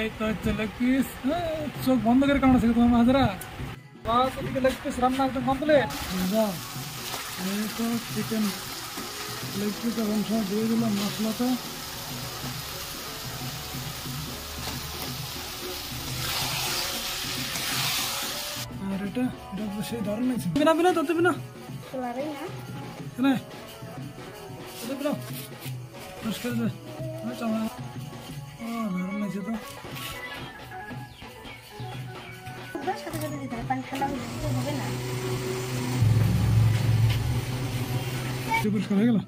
এই তো হচ্ছে লেগ পিস। চোখ বন্ধ করে কামড়াচ্ছে তোমার হাজারা। বাস ওদিকে লেগ পিস রান্না একদম কমপ্লিট। এই তো চিকেন লেগ পিস এখন সব দিয়ে দিলাম মশলাতে। আর এটা তো সেই দারুণ লাগছে। বিনা বিনা তো বিনা নমস্কার দারুণ লাগছে তো। পরিষ্কার হয়ে গেল,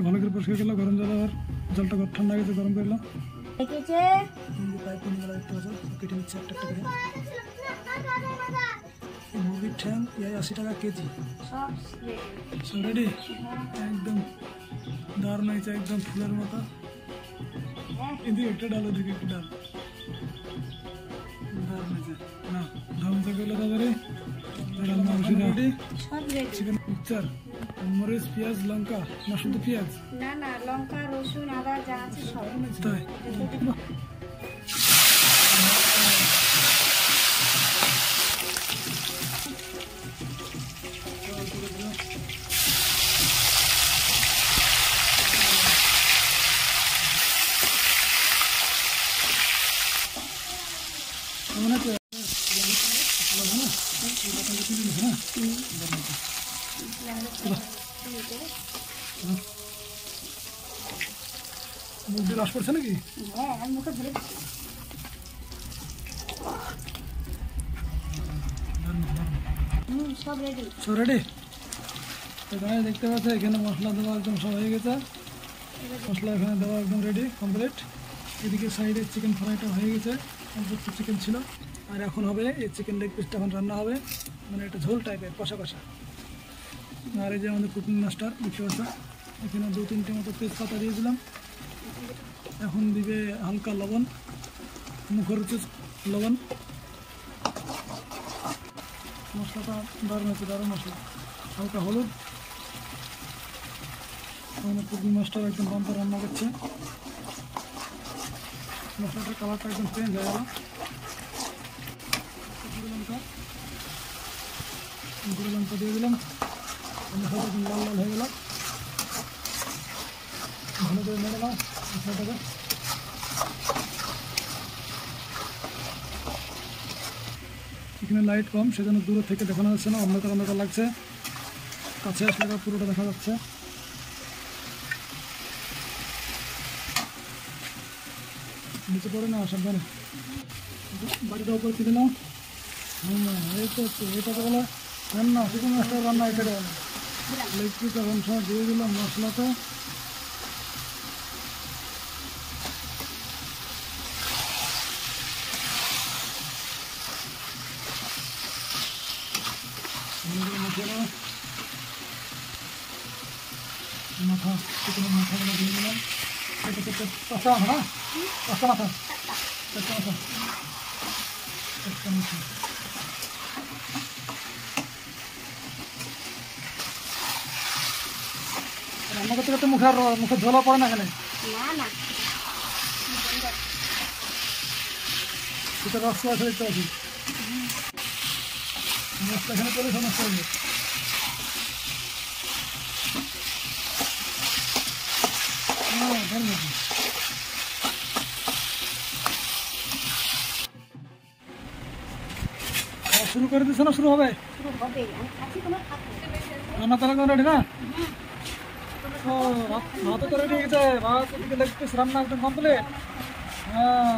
ভালো করে পরিষ্কার করলাম। গরম জল আর জলটা ঠান্ডা গেছে, গরম করলাম। কেটে নিচ্ছে একটা একটা করে। মুরগির ঠ্যাং 80 টাকা কেজি। সব রেডি, একদম দারুণ হয়েছে, একদম ফুলের মতো। এদিকে একটা ডাল, ওদিকে একটা ডাল, দারুণ হয়েছে। না ধামচা করলে তাড়াতাড়ি রেডি। চিকেন মিক্সচার, মরিচ, পেঁয়াজ, লঙ্কা, না শুধু পেঁয়াজ? না না, লঙ্কা, রসুন, আদা যা আছে সব। তাই মুখ দিয়ে রস পড়ছে নাকি? হ্যাঁ, মুখে ধরে সব রেডি। সব রেডি। তো গায়ে দেখতে পাচ্ছ এখানে মশলা দেওয়া একদম সব হয়ে গেছে। মশলা এখানে দেওয়া একদম রেডি, কমপ্লিট। এদিকে সাইডে চিকেন ফ্রাইটা হয়ে গেছে, অল্প চিকেন ছিল। আর এখন হবে এই চিকেন লেগ পিসটা এখন রান্না হবে, মানে একটা ঝোল টাইপের, কষা কষা। আর এই যে আমাদের কুকিং মাস্টার দেখতে পাচ্ছ, এখানে 2-3টে মতো তেজপাতা দিয়ে দিলাম। এখন দিবে হালকা লবণ, মুখরোচক লবণ। মশলাটা দারুণ হচ্ছে, দারুণ মশলা। হালকা হলুদ। আমাদের কুকিং মাস্টার একদম বাম্পার রান্না করছে। মশলাটার কালারটা একদম চেঞ্জ হয়ে গেল। গুঁড়ো লঙ্কা দিয়ে দিলাম, মশলাটা একদম লাল লাল হয়ে গেল। ভালো করে নেড়ে দাও মশলাটাকে। এখানে লাইট কম, সেজন্য দূর থেকে দেখানো যাচ্ছে না, অন্ধকার অন্ধকার লাগছে। কাছে আসলে পুরোটা দেখা যাচ্ছে। নিচে পড়ে না, সাবধানে। বাড়িটা উপরে তুলে নাও। এই তো এটা তো বলে রান্না, চিকেন মাস্টার রান্না। এটা লেগ পিস এখন সব দিয়ে দিলাম মশলাতে। মাথা, চিকেনের মাথাগুলো দিয়ে দিলাম। এটা হচ্ছে 5টা মাথা, না 5টা মাথা, 4টা মাথা, 1টা মাথা। রান্না করতে করতে মুখে ঝোলা পড়ে না এখানে? না, সেটা রস আছে দেখতে পাচ্ছি। রসটা এখানে পড়ে সমস্যা হবে। শুরু করে দিচ্ছে না? শুরু হবে? রান্না তাহলে রেডি না? ভাত তো রেডি হয়ে গেছে। ভাত ওদিকে লেগ পিস রান্না একদম কমপ্লিট। হ্যাঁ,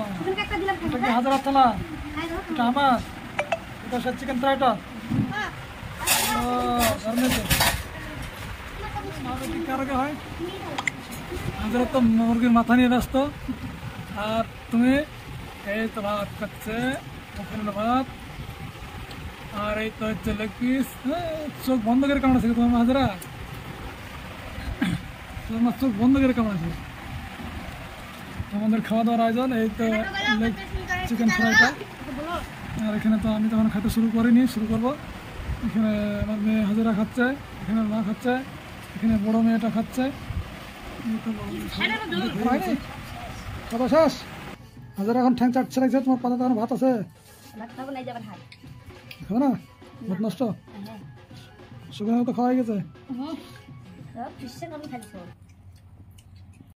এটা কি হাজার থালা? এটা আমার, এটা হচ্ছে চিকেন ফ্রাইটা। হয় হাজার তো মুরগির মাথা নিয়ে ব্যস্ত। আর তুমি এই তো ভাত খাচ্ছে, ওখানে ভাত। আর এই তো হচ্ছে লেগ পিস। চোখ বন্ধ করে কামড়াচ্ছে তোমার হাজারা। তোমার চোখ বন্ধ করে কামড়াচ্ছে। আমাদের খাওয়া দাওয়ার আয়োজন। এই তো লেগ চিকেন ফ্রাইটা। আর এখানে তো আমি তখন খেতে শুরু করিনি, শুরু করবো। এখানে আমার মেয়ে হাজারা খাচ্ছে, এখানে মা খাচ্ছে, এখানে বড় মেয়েটা খাচ্ছে। কথা শেষ। হাজার এখন ঠ্যাং চাটছে লাগছে, তোমার পাতা তখন ভাত আছে ভাত খাবো না, এই যাবার হাত। খাবে না? ভাত নষ্ট হ্যাঁ শুকনো তো খাওয়া হয়ে গেছে। সব ফিসে খাবো খালি সব।